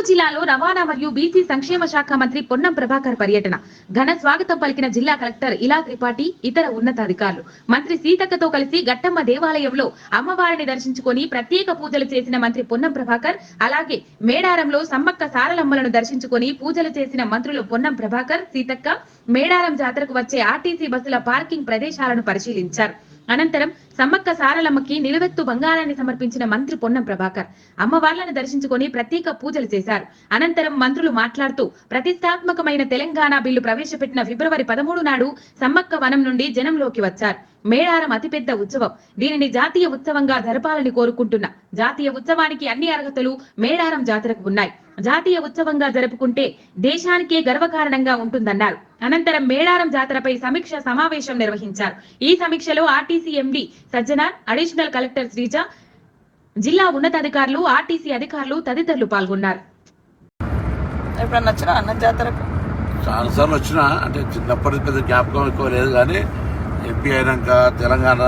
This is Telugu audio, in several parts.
జిల్లాలో రవాణా మరియు బీసీ సంక్షేమ శాఖ మంత్రి పొన్నం ప్రభాకర్ పర్యటన ఘన స్వాగతం పలికిన జిల్లా కలెక్టర్ ఇలా త్రిపాఠి ఇతర ఉన్నతాధికారులు. మంత్రి సీతక్కతో కలిసి గట్టమ్మ దేవాలయంలో అమ్మవారిని దర్శించుకొని ప్రత్యేక పూజలు చేసిన మంత్రి పొన్నం ప్రభాకర్, అలాగే మేడారంలో సమ్మక్క సారలమ్మలను దర్శించుకొని పూజలు చేసిన మంత్రులు పొన్నం ప్రభాకర్, సీతక్క మేడారం జాతరకు వచ్చే ఆర్టీసీ బస్సుల పార్కింగ్ ప్రదేశాలను పరిశీలించారు. అనంతరం సమ్మక్క సారలమ్మకి నిలువెత్తు బంగారాన్ని సమర్పించిన మంత్రి పొన్నం ప్రభాకర్ అమ్మవార్లను దర్శించుకొని ప్రత్యేక పూజలు చేశారు. అనంతరం మంత్రులు మాట్లాడుతూ ప్రతిష్టాత్మకమైన తెలంగాణ బిల్లు ప్రవేశపెట్టిన ఫిబ్రవరి 13 నాడు సమ్మక్క వనం నుండి జనంలోకి వచ్చారు. మేడారం అతిపెద్ద ఉత్సవం, దీనిని జాతీయ ఉత్సవంగా జరపాలని కోరుకుంటున్నా. జాతీయ ఉత్సవానికి అన్ని అర్హతలు మేడారం జాతరకు ఉన్నాయి. జాతీయ ఉత్సవంగా జరుపుకుంటే దేశానికే గర్వకారణంగా ఉంటుందన్నారు. అనంతరం మేడారం జాతరపై సమీక్ష సమావేశం నిర్వహించారు. ఈ సమీక్షలో RTC MD Sajjanar, additional collector Sreeja, జిల్లా ఉన్నతాధికారులు, ఆర్టీసీ అధికారులు తదితరులు పాల్గొన్నారు. చాలాసార్లు వచ్చినా, అంటే చిన్నప్పటి పెద్ద జ్ఞాపకం ఎక్కువ లేదు, కానీ ఎంపీ అయినాక తెలంగాణ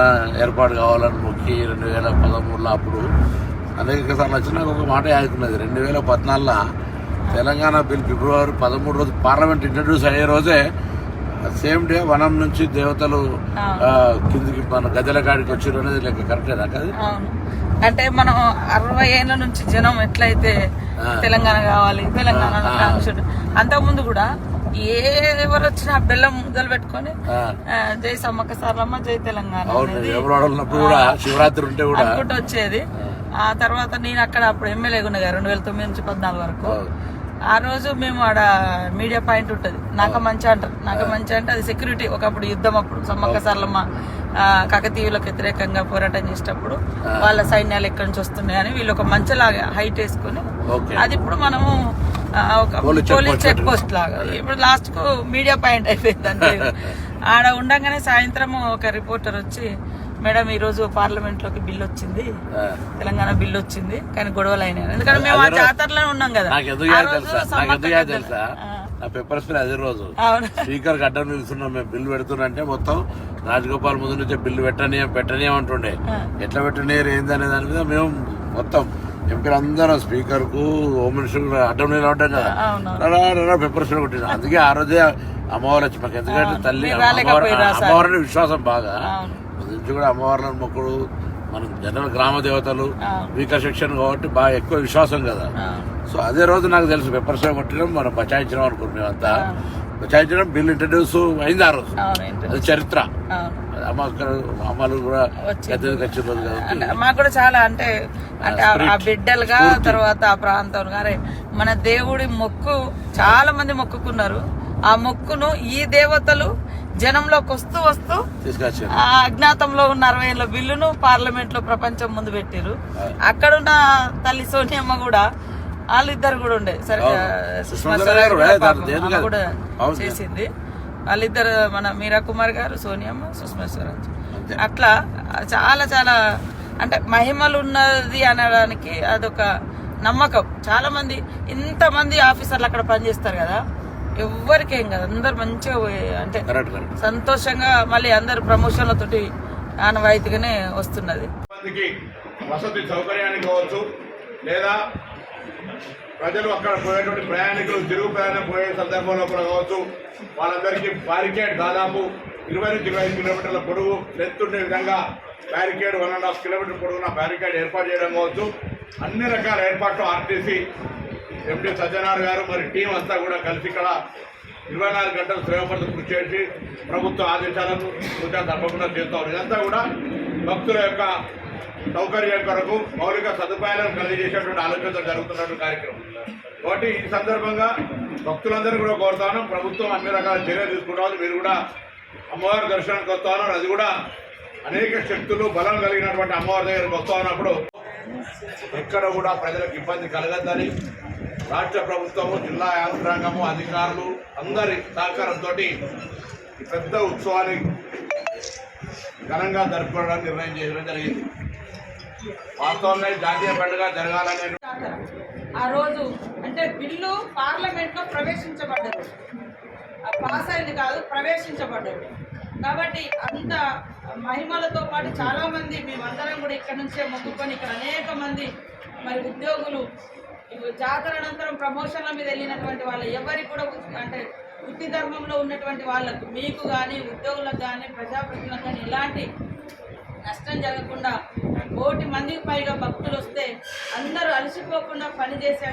ఏర్పాటు కావాలని మొక్కి 2013లో అప్పుడు అనేక సార్లు వచ్చినా ఒక మాట యాదుకున్నది. 2014లో తెలంగాణ బిల్ ఫిబ్రవరి 13 రోజు పార్లమెంట్ ఇంట్రడ్యూస్ అయ్యే రోజే సేమ్ డే వనం నుంచి దేవతలు కిందికి మన గద్దెల కాడికి వచ్చారు అనేది లెక్క కరెక్టేనా? కదా, అంటే మనం 60 ఏళ్ల నుంచి జనం ఎట్లయితే తెలంగాణ కావాలి, తెలంగాణ అంతకుముందు కూడా ఎవరు వచ్చినా బెల్లం ముద్దలు పెట్టుకొని జై సమ్మక్క సారలమ్మ, జై తెలంగాణ శివరాత్రి ఉంటే కూడా అనుకుంటూ వచ్చేది. ఆ తర్వాత నేను అక్కడ అప్పుడు ఎమ్మెల్యేగా ఉండగా 2009 నుంచి 14 వరకు. ఆ రోజు మేము ఆడ మీడియా పాయింట్ ఉంటుంది, నాగమంచి అంటారు. నాగమంచి అంటే అది సెక్యూరిటీ. ఒకప్పుడు యుద్ధం అప్పుడు సమ్మక్క సారలమ్మ కాకతీయులకు వ్యతిరేకంగా పోరాటం చేసేటప్పుడు వాళ్ళ సైన్యాలు ఎక్కడి నుంచి వస్తున్నాయి అని వీళ్ళు ఒక మంచలాగా హైట్ వేసుకుని, అది ఇప్పుడు మనము ఒక పోలీస్ చెక్ పోస్ట్ లాగా ఇప్పుడు లాస్ట్ కు మీడియా పాయింట్ అయిపోయింది. అంటే ఆడ ఉండగానే సాయంత్రం ఒక రిపోర్టర్ వచ్చి, మేడం ఈ రోజు పార్లమెంట్ లోకి బిల్లు వచ్చింది, తెలంగాణ బిల్లు వచ్చింది, కానీ గొడవలు అయినాయి. ఎందుకంటే మేము ఆ జాతరలో ఉన్నాం కదా. పెప్పర్ స్ప్రే అదే రోజు స్పీకర్ అడ్డం నిలుస్తున్నాం మేము, బిల్లు పెడుతున్నంటే మొత్తం రాజగోపాల్ ముందు నుంచే బిల్లు పెట్టనీయం అంటుండే. ఎట్లా పెట్టనీయరు ఏందనే దాని మీద మేము మొత్తం ఎంపీలు అందరూ స్పీకర్ కు, హోమ్ మినిస్టర్ అడ్డం నీళ్ళు ఉంటాం కదా, పెప్పర్ స్ప్రే కొట్టింది. అందుకే ఆ రోజే అమ్మవారు వచ్చి మాకు, ఎందుకంటే తల్లి అమ్మవారిని విశ్వాసం బాగా నుంచి కూడా అమ్మవార్లను మొక్కుడు, మనం జనరల్ గ్రామ దేవతలు వీకర్ సెక్షన్ కాబట్టి బాగా ఎక్కువ విశ్వాసం కదా. సో అదే రోజు నాకు తెలుసు పెప్పర్ స్ప్రే కొట్టడం మనం బచాయించడం అనుకున్నాం. మేమంతా బచాయించడం బిల్ ఇంట్రడ్యూస్ అయింది ఆ రోజు, అది చరిత్ర. అమ్మలు కూడా మాకు కూడా చాలా అంటే ఆ బిడ్డలుగా తర్వాత ఆ ప్రాంతం గారే మన దేవుడి మొక్కు చాలా మంది మొక్కుకున్నారు. ఆ మొక్కును ఈ దేవతలు జనంలోకి వస్తూ వస్తూ ఆ అజ్ఞాతంలో ఉన్న 60 ఏళ్ల బిల్లును పార్లమెంట్ లో ప్రపంచం ముందు పెట్టారు. అక్కడున్న తల్లి సోనియమ్మ కూడా, వాళ్ళిద్దరు కూడా ఉండే, సరే సుష్మా స్వరాజ్ కూడా చేసింది. వాళ్ళిద్దరు మన మీరా కుమార్ గారు, సోనియమ్మ, సుష్మా స్వరాజ్. అట్లా చాలా చాలా అంటే మహిమలు ఉన్నది అనడానికి అదొక నమ్మకం. చాలా మంది ఇంతమంది ఆఫీసర్లు అక్కడ పనిచేస్తారు కదా, ఎవ్వరికేం కదా, అందరు మంచిగా అంటే సంతోషంగా మళ్ళీ అందరు ప్రమోషన్లతోటి ఆనవాయితీగానే వస్తున్నది. వసతి సౌకర్యానికి కావచ్చు, లేదా ప్రజలు అక్కడ పోయేటువంటి ప్రయాణికులు తిరుగు ప్రయాణం పోయే సందర్భంలో కూడా కావచ్చు, వాళ్ళందరికీ బ్యారికేడ్ దాదాపు 20 నుంచి 25 కిలోమీటర్ల పొడవు లెంతుండే విధంగా బ్యారికేడ్ 1.5 కిలోమీటర్ పొడవున బ్యారికేడ్ ఏర్పాటు చేయడం కావచ్చు. అన్ని రకాల ఏర్పాట్లు ఆర్టీసీ ఎంపీ సజ్జనార్ గారు మరి టీం అంతా కూడా కలిసి ఇక్కడ 24 గంటలు శ్రమపడుతూ కృషి చేసి ప్రభుత్వ ఆదేశాలను సూచన తప్పకుండా చేస్తారు. ఇదంతా కూడా భక్తుల యొక్క సౌకర్యం కొరకు మౌలిక సదుపాయాలను కలిగజేసేటువంటి ఆలోచనతో జరుగుతున్నటువంటి కార్యక్రమం. కాబట్టి ఈ సందర్భంగా భక్తులందరూ కూడా కోరుతాను, ప్రభుత్వం అన్ని రకాల చర్యలు తీసుకుంటామని, మీరు కూడా అమ్మవారి దర్శనానికి వస్తా ఉన్నారు. అది కూడా అనేక శక్తులు బలం కలిగినటువంటి అమ్మవారి దగ్గరికి వస్తా ఉన్నప్పుడు ఎక్కడ కూడా ప్రజలకు ఇబ్బంది కలగద్దని రాష్ట్ర ప్రభుత్వము, జిల్లా యంత్రాంగము, అధికారులు అందరి సహకారంతో ఈ పెద్ద ఉత్సవాన్ని ఘనంగా జరుపుకోవడానికి నిర్ణయం చేయడం జరిగింది. వాస్తవంగా జాతీయ పండుగ జరగాలనే ఆ రోజు అంటే బిల్లు పార్లమెంట్ లో ప్రవేశించబడ్డది, పాస్ అయింది కాదు, ప్రవేశించబడ్డది. కాబట్టి అంత మహిమలతో పాటు చాలా మంది మేమందరం కూడా ఇక్కడ నుంచే మొక్కుకొని ఇక్కడ అనేక మంది మరి ఉద్యోగులు ఇప్పుడు జాతర అనంతరం ప్రమోషన్ల మీద వెళ్ళినటువంటి వాళ్ళు ఎవరికి కూడా అంటే వృత్తి ధర్మంలో ఉన్నటువంటి వాళ్ళకు మీకు కానీ ఉద్యోగులకు కానీ ప్రజాప్రతినిధులకు కానీ ఎలాంటి నష్టం జరగకుండా 1,000,000 మందికి పైగా భక్తులు వస్తే అందరూ అలసిపోకుండా పనిచేసే